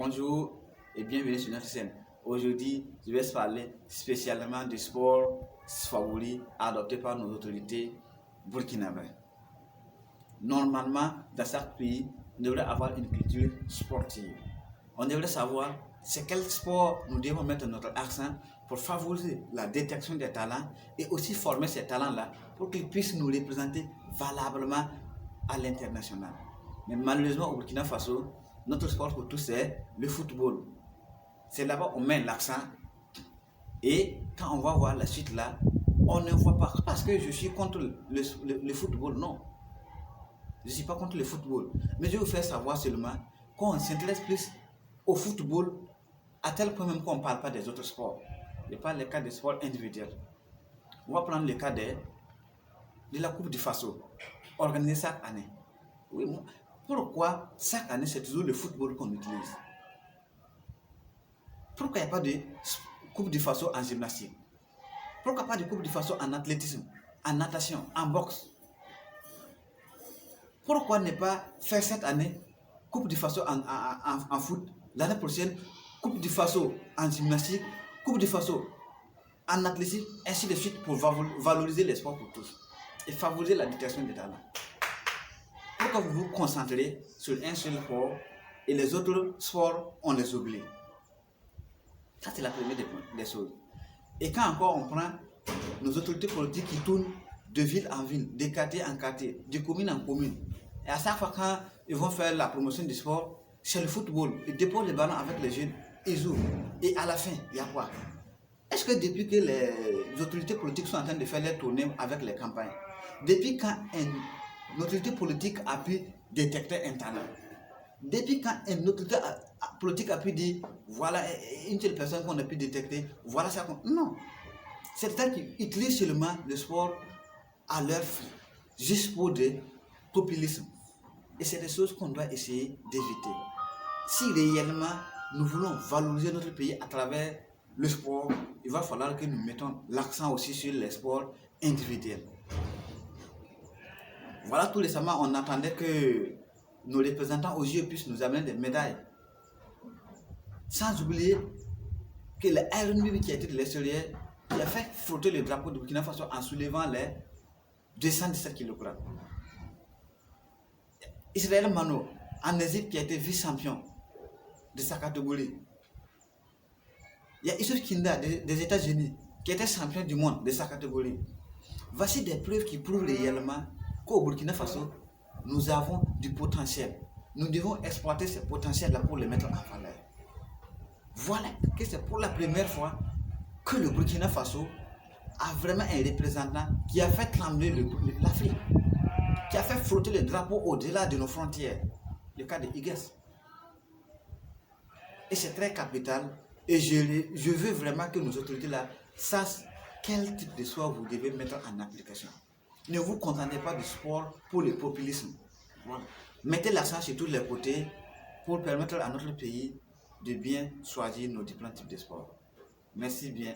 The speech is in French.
Bonjour et bienvenue sur notre chaîne. Aujourd'hui, je vais parler spécialement du sport favori adopté par nos autorités burkinabées. Normalement, dans chaque pays, on devrait avoir une culture sportive. On devrait savoir c'est quel sport nous devons mettre notre accent pour favoriser la détection des talents et aussi former ces talents-là pour qu'ils puissent nous représenter valablement à l'international. Mais malheureusement, au Burkina Faso, notre sport pour tous, c'est le football. C'est là-bas on met l'accent. Et quand on va voir la suite là, on ne voit pas. Parce que je suis contre le football, non. Je ne suis pas contre le football. Mais je vais vous faire savoir seulement qu'on s'intéresse plus au football à tel point même qu'on ne parle pas des autres sports. Je parle des cas des sports individuels. On va prendre le cas de la Coupe du Faso, organisée chaque année. Oui, pourquoi chaque année c'est toujours le football qu'on utilise? Pourquoi il n'y a pas de Coupe du Faso en gymnastique? Pourquoi pas de Coupe du Faso en athlétisme, en natation, en boxe? Pourquoi ne pas faire cette année Coupe du Faso en foot, l'année prochaine Coupe du Faso en gymnastique, Coupe du Faso en athlétisme, ainsi de suite pour valoriser les sports pour tous et favoriser la détection des talents? Pourquoi vous vous concentrez sur un seul sport et les autres sports, on les oublie? Ça, c'est la première des choses. Et quand encore on prend nos autorités politiques qui tournent de ville en ville, de quartier en quartier, de commune en commune, et à chaque fois quand ils vont faire la promotion du sport, c'est le football. Ils déposent les ballons avec les jeunes, ils ouvrent. Et à la fin, il y a quoi? Est-ce que depuis que les autorités politiques sont en train de faire les tournées avec les campagnes, depuis quand une autorité politique a pu détecter un talent, depuis quand une autorité politique a pu dire voilà une telle personne qu'on a pu détecter, voilà ça qu'on... Non. C'est-à-dire qu'ils utilisent seulement le sport à leur fin, juste pour des populismes. Et c'est des choses qu'on doit essayer d'éviter. Si réellement nous voulons valoriser notre pays à travers le sport, il va falloir que nous mettons l'accent aussi sur les sports individuels. Voilà, tout récemment, on attendait que nos représentants aux Jeux puissent nous amener des médailles. Sans oublier que le RNB qui a été de l'extérieur, qui a fait flotter le drapeau de Burkina Faso en soulevant les 217 kg. Israël Mano, en Égypte, qui a été vice-champion de sa catégorie. Il y a Issouf Kinda des États-Unis, qui était champion du monde de sa catégorie. Voici des preuves qui prouvent réellement qu'au Burkina Faso, nous avons du potentiel. Nous devons exploiter ce potentiel-là pour le mettre en valeur. Voilà que c'est pour la première fois que le Burkina Faso a vraiment un représentant qui a fait trembler l'Afrique, qui a fait flotter le drapeau au-delà de nos frontières. Le cas de Igues. Et c'est très capital. Et je veux vraiment que nos autorités-là sachent quel type de sport vous devez mettre en application. Ne vous contentez pas du sport pour le populisme. Voilà. Mettez l'accent sur tous les côtés pour permettre à notre pays de bien choisir nos différents types de sports. Merci bien.